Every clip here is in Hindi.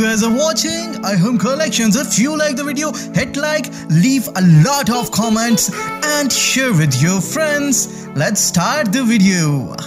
guys are watching iHome Collections. If you like the video, hit like, leave a lot of comments and share with your friends. Let's start the video.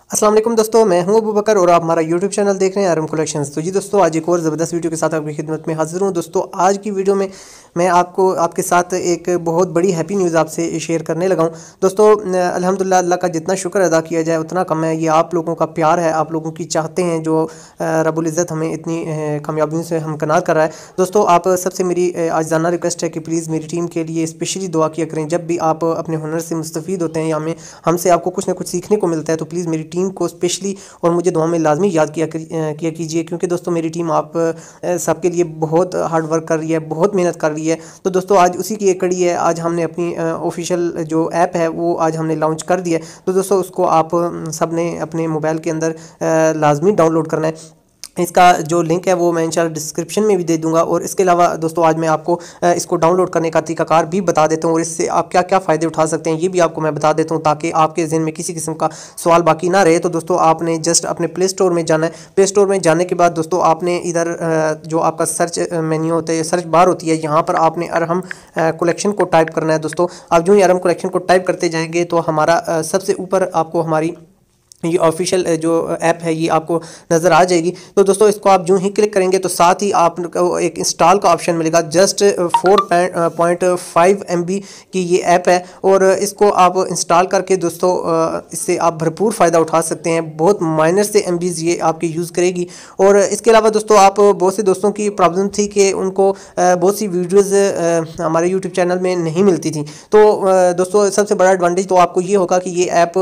अस्सलाम वालेकुम दोस्तों, मैं हूं अबू बकर और आप हमारा यूट्यूब चैनल देख रहे हैं iHome कलेक्शंस। तो जी दोस्तों, आज एक और ज़बरदस्त वीडियो के साथ आपकी खिदमत में हाजिर हूं। दोस्तों आज की वीडियो में मैं आपके साथ एक बहुत बड़ी हैप्पी न्यूज़ आपसे शेयर करने लगा हूं। दोस्तों अल्हम्दुलिल्लाह, अल्लाह का जितना शुक्र अदा किया जाए उतना कम है। ये आप लोगों का प्यार है, आप लोगों की चाहते हैं जो रब्बुल इज़्ज़त हमें इतनी कामयाबियों से हमकनार कर रहा है। दोस्तों आप सबसे मेरी आज़ाना रिक्वेस्ट है कि प्लीज़ मेरी टीम के लिए स्पेशली दुआ किया करें। जब भी आप अपने हुनर से मुस्तफ़ीद होते हैं या हमसे आपको कुछ ना कुछ सीखने को मिलता है, तो प्लीज़ मेरी टीम को स्पेशली और मुझे दुआ में लाजमी याद किया कीजिए, क्योंकि दोस्तों मेरी टीम आप सबके लिए बहुत हार्ड वर्क कर रही है, बहुत मेहनत कर रही है। तो दोस्तों आज उसी की एक कड़ी है। आज हमने अपनी ऑफिशियल जो ऐप है वो आज हमने लॉन्च कर दिया है। तो दोस्तों उसको आप सब ने अपने मोबाइल के अंदर लाजमी डाउनलोड करना है। इसका जो लिंक है वो मैं इंशाल्लाह डिस्क्रिप्शन में भी दे दूंगा। और इसके अलावा दोस्तों आज मैं आपको इसको डाउनलोड करने का तरीकाकार भी बता देता हूँ और इससे आप क्या क्या फ़ायदे उठा सकते हैं ये भी आपको मैं बता देता हूँ, ताकि आपके ज़हन में किसी किस्म का सवाल बाकी ना रहे। तो दोस्तों आपने जस्ट अपने प्ले स्टोर में जाना है। प्ले स्टोर में जाने के बाद दोस्तों आपने इधर जो आपका सर्च मेन्यू होता है, सर्च बार होती है, यहाँ पर आपने अरहम कलेक्शन को टाइप करना है। दोस्तों आप जो ही अरहम कलेक्शन को टाइप करते जाएंगे तो हमारा सबसे ऊपर आपको हमारी ये ऑफिशियल जो ऐप है ये आपको नज़र आ जाएगी। तो दोस्तों इसको आप जो ही क्लिक करेंगे तो साथ ही आपको एक इंस्टॉल का ऑप्शन मिलेगा। जस्ट 4.5 MB की ये ऐप है और इसको आप इंस्टॉल करके दोस्तों इससे आप भरपूर फ़ायदा उठा सकते हैं। बहुत माइनर से MBs ये आपकी यूज़ करेगी। और इसके अलावा दोस्तों आप बहुत से दोस्तों की प्रॉब्लम थी कि उनको बहुत सी वीडियोज़ हमारे यूट्यूब चैनल में नहीं मिलती थी। तो दोस्तों सबसे बड़ा एडवांटेज तो आपको ये होगा कि ये ऐप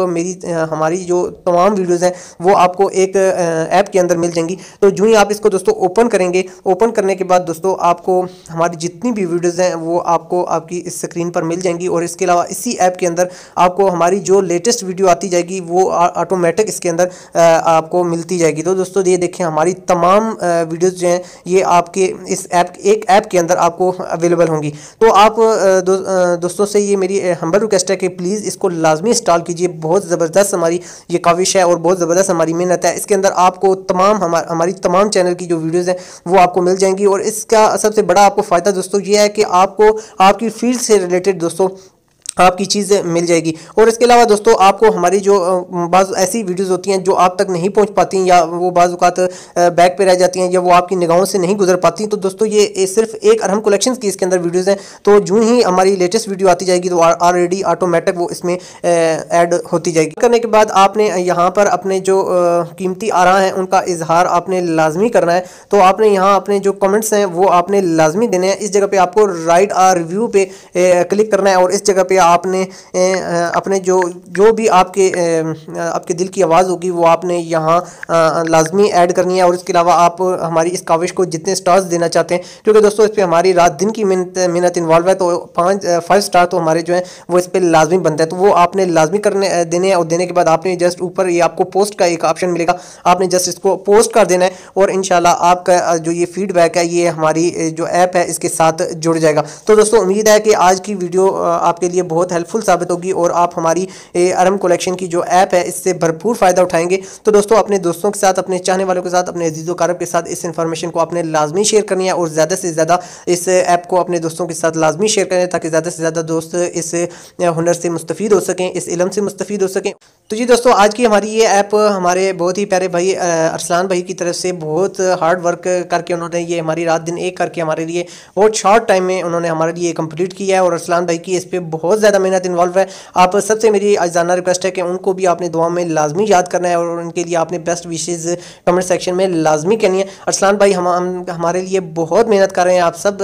हमारी जो तमाम वीडियोस हैं वो आपको एक ऐप के अंदर मिल जाएंगी। तो जो ही आप इसको दोस्तों ओपन करेंगे, ओपन करने के बाद दोस्तों आपको हमारी जितनी भी वीडियोस हैं वो आपको आपकी इस स्क्रीन पर मिल जाएंगी। और इसके अलावा इसी ऐप के अंदर आपको हमारी जो लेटेस्ट वीडियो आती जाएगी वो ऑटोमेटिक इसके अंदर आपको मिलती जाएगी। तो दोस्तों ये देखें, हमारी तमाम वीडियोज़ जो हैं ये आपके इस एक ऐप के अंदर आपको अवेलेबल होंगी। तो आप दोस्तों से ये मेरी हम्बल रिक्वेस्ट है कि प्लीज़ इसको लाजमी इंस्टॉल कीजिए। बहुत ज़बरदस्त हमारी ये काविश है और बहुत ज़बरदस्त हमारी मेहनत है। इसके अंदर आपको तमाम हमारी तमाम चैनल की जो वीडियोज़ हैं वो आपको मिल जाएंगी। और इसका सबसे बड़ा आपको फ़ायदा दोस्तों ये है कि आपको आपकी फील्ड से रिलेटेड दोस्तों आपकी चीज़ें मिल जाएगी। और इसके अलावा दोस्तों आपको हमारी जो बाज़ ऐसी वीडियोस होती हैं जो आप तक नहीं पहुंच पाती या वो बाज़ औक़ात बैक पे रह जाती हैं या वो आपकी निगाहों से नहीं गुजर पाती, तो दोस्तों ये सिर्फ एक अरहम कलेक्शंस की इसके अंदर वीडियोस हैं। तो जो ही हमारी लेटेस्ट वीडियो आती जाएगी तो ऑलरेडी ऑटोमेटिक वो इसमें ऐड होती जाएगी। करने के बाद आपने यहाँ पर अपने जो कीमती आरा हैं उनका इजहार आपने लाजमी करना है। तो आपने यहाँ अपने जो कमेंट्स हैं वो आपने लाजमी देने हैं। इस जगह पर आपको राइट आ रिव्यू पे क्लिक करना है और इस जगह पर आपने अपने जो भी आपके दिल की आवाज़ होगी वो आपने यहाँ लाजमी ऐड करनी है। और इसके अलावा आप हमारी इस काविश को जितने स्टार्स देना चाहते हैं, क्योंकि दोस्तों इस पर हमारी रात दिन की मेहनत इन्वॉल्व है, तो 5 स्टार तो हमारे जो हैं वो इस पर लाजमी बनते हैं। तो वो आपने लाजमी देने हैं। और देने के बाद आपने जस्ट ऊपर ये आपको पोस्ट का एक ऑप्शन मिलेगा, आपने जस्ट इसको पोस्ट कर देना है और इंशाल्लाह आपका जो ये फीडबैक है ये हमारी जो ऐप है इसके साथ जुड़ जाएगा। तो दोस्तों उम्मीद है कि आज की वीडियो आपके लिए बहुत हेल्पफुल साबित होगी और आप हमारी अरहम कलेक्शन की जो ऐप है इससे भरपूर फ़ायदा उठाएंगे। तो दोस्तों अपने दोस्तों के साथ, अपने चाहने वालों के साथ, अपने अजीज़ व क़रीब के साथ इस इन्फॉर्मेशन को आपने लाजमी शेयर करनी है और ज़्यादा से ज़्यादा इस ऐप को अपने दोस्तों के साथ लाजमी शेयर करें, ताकि ज़्यादा से ज़्यादा दोस्त इस हुनर से मुस्तफ़ीद हो सकें, इस इल्म से मुस्तफ़ीद हो सकें। तो जी दोस्तों आज की हमारी ये ऐप हमारे बहुत ही प्यारे भाई अरसलान भाई की तरफ से बहुत हार्ड वर्क करके उन्होंने ये हमारी रात दिन एक करके हमारे लिए बहुत शॉर्ट टाइम में उन्होंने हमारे लिए कंप्लीट किया है। और अरसलान भाई की इस पर बहुत ज़्यादा मेहनत इन्वॉल्व है। आप सबसे मेरी आज़ाना रिक्वेस्ट है कि उनको भी आपने दुआ में लाजमी याद करना है और उनके लिए आपने बेस्ट विशेज़ कमेंट सेक्शन में लाजमी करनी है। अरसलान भाई हम हमारे लिए बहुत मेहनत कर रहे हैं, आप सब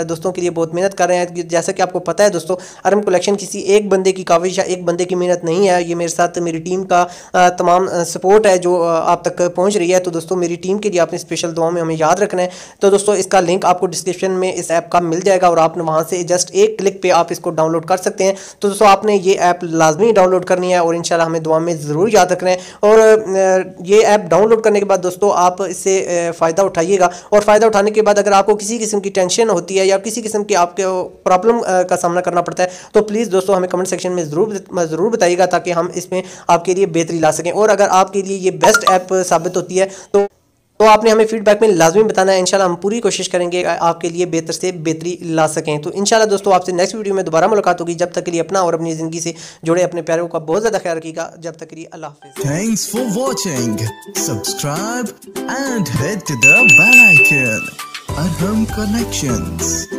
दोस्तों के लिए बहुत मेहनत कर रहे हैं। जैसा कि आपको पता है दोस्तों, अरहम कलेक्शन किसी एक बंदे की काविश या एक बंदे की मेहनत नहीं है। ये मेरे साथ मेरी मेरी टीम का तमाम सपोर्ट है जो आप तक पहुँच रही है। तो दोस्तों मेरी टीम के लिए आपने स्पेशल दुआ में हमें याद रखना है। तो दोस्तों इसका लिंक आपको डिस्क्रिप्शन में इस ऐप का मिल जाएगा और आपने वहाँ से जस्ट एक क्लिक पे आप इसको डाउनलोड कर सकते हैं। तो दोस्तों आपने ये ऐप लाजमी डाउनलोड करनी है और इंशाल्लाह हमें दुआ में ज़रूर याद रखना है। और ये ऐप डाउनलोड करने के बाद दोस्तों आप इससे फ़ायदा उठाइएगा और फ़ायदा उठाने के बाद अगर आपको किसी किस्म की टेंशन होती है या किसी किस्म की आपके प्रॉब्लम का सामना करना पड़ता है तो प्लीज़ दोस्तों हमें कमेंट सेक्शन में ज़रूर बताइएगा ताकि हम इसमें आपके लिए बेहतरी ला सकें। और अगर आपके लिए ये बेस्ट ऐप साबित होती है तो आपने हमें फीडबैक में लाजमी बताना है। इंशाल्लाह हम पूरी कोशिश करेंगे आपके लिए बेहतर से बेहतरी ला सकें। तो इंशाल्लाह दोस्तों आपसे नेक्स्ट वीडियो में दोबारा मुलाकात होगी। जब तक के लिए अपना और अपनी ज़िंदगी से जुड़े अपने प्यारों का बहुत ज़्यादा ख्याल रखिएगा। जब तक के लिए अल्लाह हाफ़िज़। Thanks for watching. Subscribe and hit the bell icon. Arham Connections.